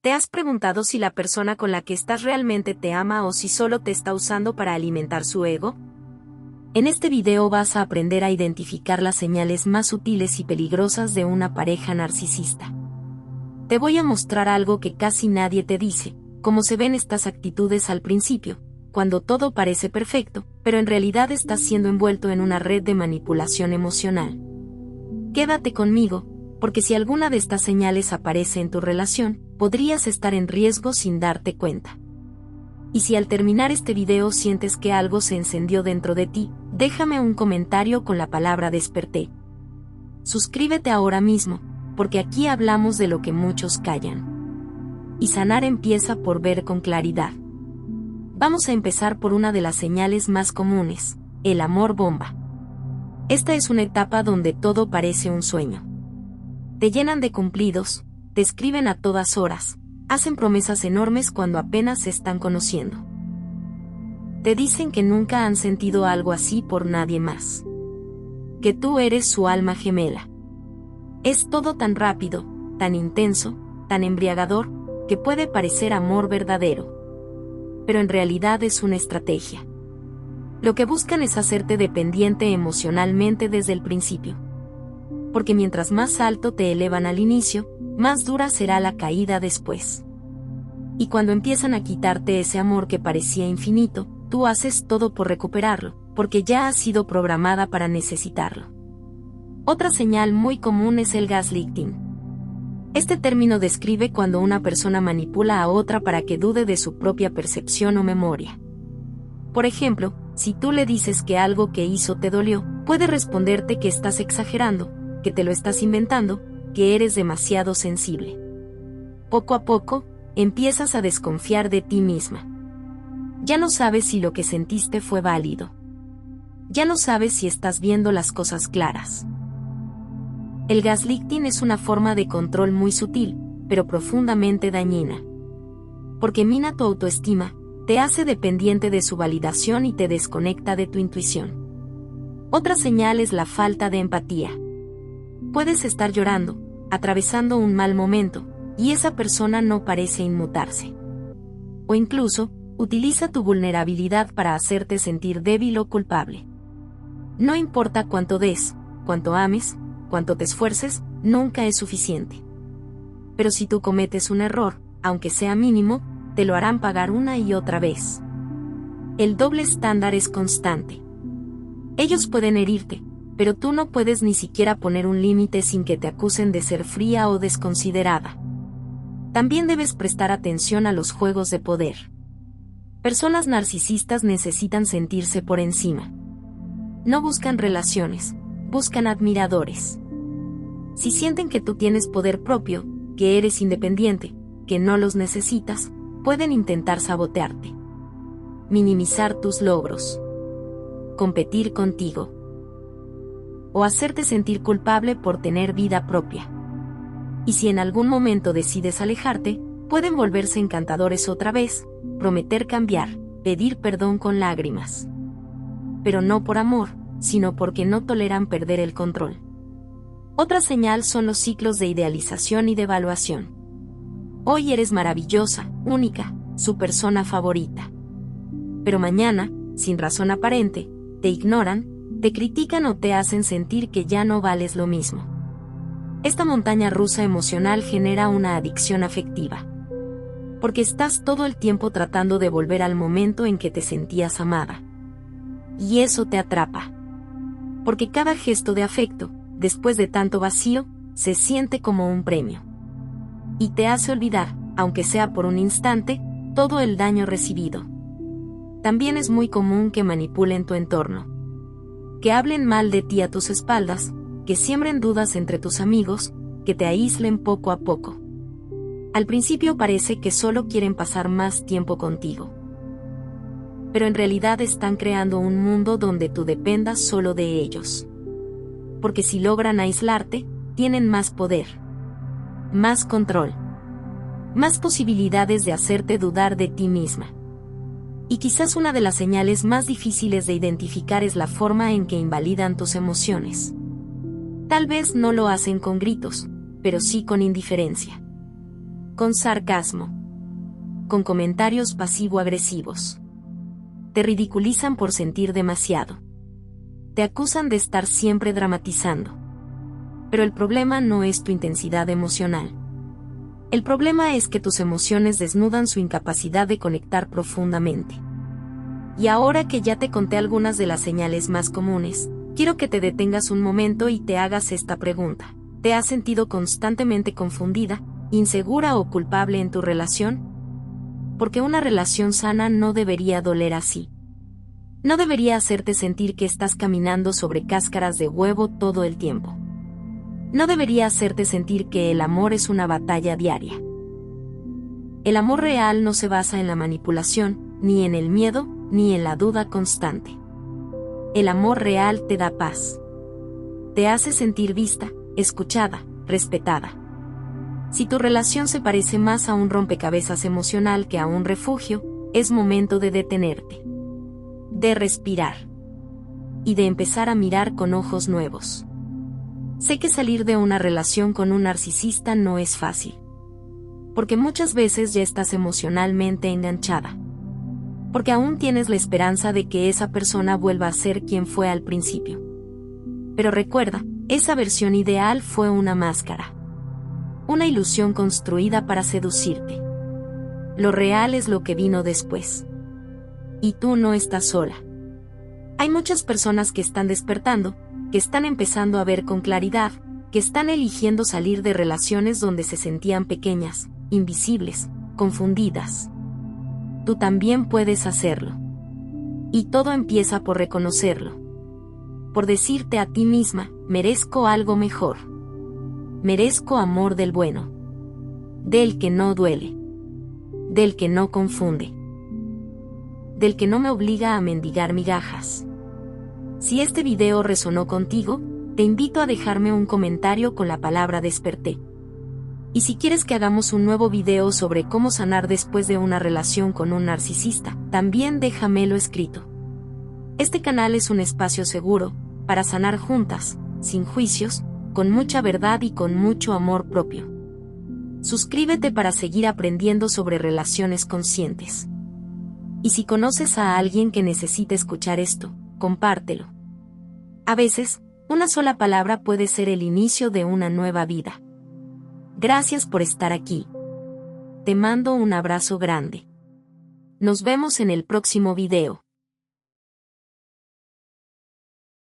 ¿Te has preguntado si la persona con la que estás realmente te ama o si solo te está usando para alimentar su ego? En este video vas a aprender a identificar las señales más sutiles y peligrosas de una pareja narcisista. Te voy a mostrar algo que casi nadie te dice, cómo se ven estas actitudes al principio, cuando todo parece perfecto, pero en realidad estás siendo envuelto en una red de manipulación emocional. Quédate conmigo, porque si alguna de estas señales aparece en tu relación, podrías estar en riesgo sin darte cuenta. Y si al terminar este video sientes que algo se encendió dentro de ti, déjame un comentario con la palabra desperté. Suscríbete ahora mismo, porque aquí hablamos de lo que muchos callan. Y sanar empieza por ver con claridad. Vamos a empezar por una de las señales más comunes, el amor bomba. Esta es una etapa donde todo parece un sueño. Te llenan de cumplidos, te escriben a todas horas, hacen promesas enormes cuando apenas se están conociendo. Te dicen que nunca han sentido algo así por nadie más. Que tú eres su alma gemela. Es todo tan rápido, tan intenso, tan embriagador, que puede parecer amor verdadero. Pero en realidad es una estrategia. Lo que buscan es hacerte dependiente emocionalmente desde el principio. Porque mientras más alto te elevan al inicio, más dura será la caída después. Y cuando empiezan a quitarte ese amor que parecía infinito, tú haces todo por recuperarlo, porque ya has sido programada para necesitarlo. Otra señal muy común es el gaslighting. Este término describe cuando una persona manipula a otra para que dude de su propia percepción o memoria. Por ejemplo, si tú le dices que algo que hizo te dolió, puede responderte que estás exagerando, que te lo estás inventando, que eres demasiado sensible. Poco a poco, empiezas a desconfiar de ti misma. Ya no sabes si lo que sentiste fue válido. Ya no sabes si estás viendo las cosas claras. El gaslighting es una forma de control muy sutil, pero profundamente dañina. Porque mina tu autoestima, te hace dependiente de su validación y te desconecta de tu intuición. Otra señal es la falta de empatía. Puedes estar llorando, atravesando un mal momento, y esa persona no parece inmutarse. O incluso, utiliza tu vulnerabilidad para hacerte sentir débil o culpable. No importa cuánto des, cuánto ames, cuánto te esfuerces, nunca es suficiente. Pero si tú cometes un error, aunque sea mínimo, te lo harán pagar una y otra vez. El doble estándar es constante. Ellos pueden herirte, pero tú no puedes ni siquiera poner un límite sin que te acusen de ser fría o desconsiderada. También debes prestar atención a los juegos de poder. Personas narcisistas necesitan sentirse por encima. No buscan relaciones, buscan admiradores. Si sienten que tú tienes poder propio, que eres independiente, que no los necesitas, pueden intentar sabotearte. Minimizar tus logros. Competir contigo. O hacerte sentir culpable por tener vida propia. Y si en algún momento decides alejarte, pueden volverse encantadores otra vez, prometer cambiar, pedir perdón con lágrimas. Pero no por amor, sino porque no toleran perder el control. Otra señal son los ciclos de idealización y devaluación. Hoy eres maravillosa, única, su persona favorita. Pero mañana, sin razón aparente, te ignoran, te critican o te hacen sentir que ya no vales lo mismo. Esta montaña rusa emocional genera una adicción afectiva. Porque estás todo el tiempo tratando de volver al momento en que te sentías amada. Y eso te atrapa. Porque cada gesto de afecto, después de tanto vacío, se siente como un premio. Y te hace olvidar, aunque sea por un instante, todo el daño recibido. También es muy común que manipulen tu entorno. Que hablen mal de ti a tus espaldas, que siembren dudas entre tus amigos, que te aíslen poco a poco. Al principio parece que solo quieren pasar más tiempo contigo. Pero en realidad están creando un mundo donde tú dependas solo de ellos. Porque si logran aislarte, tienen más poder, más control, más posibilidades de hacerte dudar de ti misma. Y quizás una de las señales más difíciles de identificar es la forma en que invalidan tus emociones. Tal vez no lo hacen con gritos, pero sí con indiferencia. con sarcasmo, con comentarios pasivo-agresivos. Te ridiculizan por sentir demasiado. Te acusan de estar siempre dramatizando. Pero el problema no es tu intensidad emocional. El problema es que tus emociones desnudan su incapacidad de conectar profundamente. Y ahora que ya te conté algunas de las señales más comunes, quiero que te detengas un momento y te hagas esta pregunta. ¿Te has sentido constantemente confundida, insegura o culpable en tu relación? Porque una relación sana no debería doler así. No debería hacerte sentir que estás caminando sobre cáscaras de huevo todo el tiempo. No debería hacerte sentir que el amor es una batalla diaria. El amor real no se basa en la manipulación, ni en el miedo, ni en la duda constante. El amor real te da paz. Te hace sentir vista, escuchada, respetada. Si tu relación se parece más a un rompecabezas emocional que a un refugio, es momento de detenerte, de respirar y de empezar a mirar con ojos nuevos. Sé que salir de una relación con un narcisista no es fácil, porque muchas veces ya estás emocionalmente enganchada, porque aún tienes la esperanza de que esa persona vuelva a ser quien fue al principio. Pero recuerda, esa versión ideal fue una máscara, una ilusión construida para seducirte. Lo real es lo que vino después. Y tú no estás sola. Hay muchas personas que están despertando, que están empezando a ver con claridad, que están eligiendo salir de relaciones donde se sentían pequeñas, invisibles, confundidas. Tú también puedes hacerlo. Y todo empieza por reconocerlo. Por decirte a ti misma, merezco algo mejor. Merezco amor del bueno. Del que no duele. Del que no confunde. Del que no me obliga a mendigar migajas. Si este video resonó contigo, te invito a dejarme un comentario con la palabra desperté. Y si quieres que hagamos un nuevo video sobre cómo sanar después de una relación con un narcisista, también déjamelo escrito. Este canal es un espacio seguro, para sanar juntas, sin juicios, con mucha verdad y con mucho amor propio. Suscríbete para seguir aprendiendo sobre relaciones conscientes. Y si conoces a alguien que necesite escuchar esto, compártelo. A veces, una sola palabra puede ser el inicio de una nueva vida. Gracias por estar aquí. Te mando un abrazo grande. Nos vemos en el próximo video.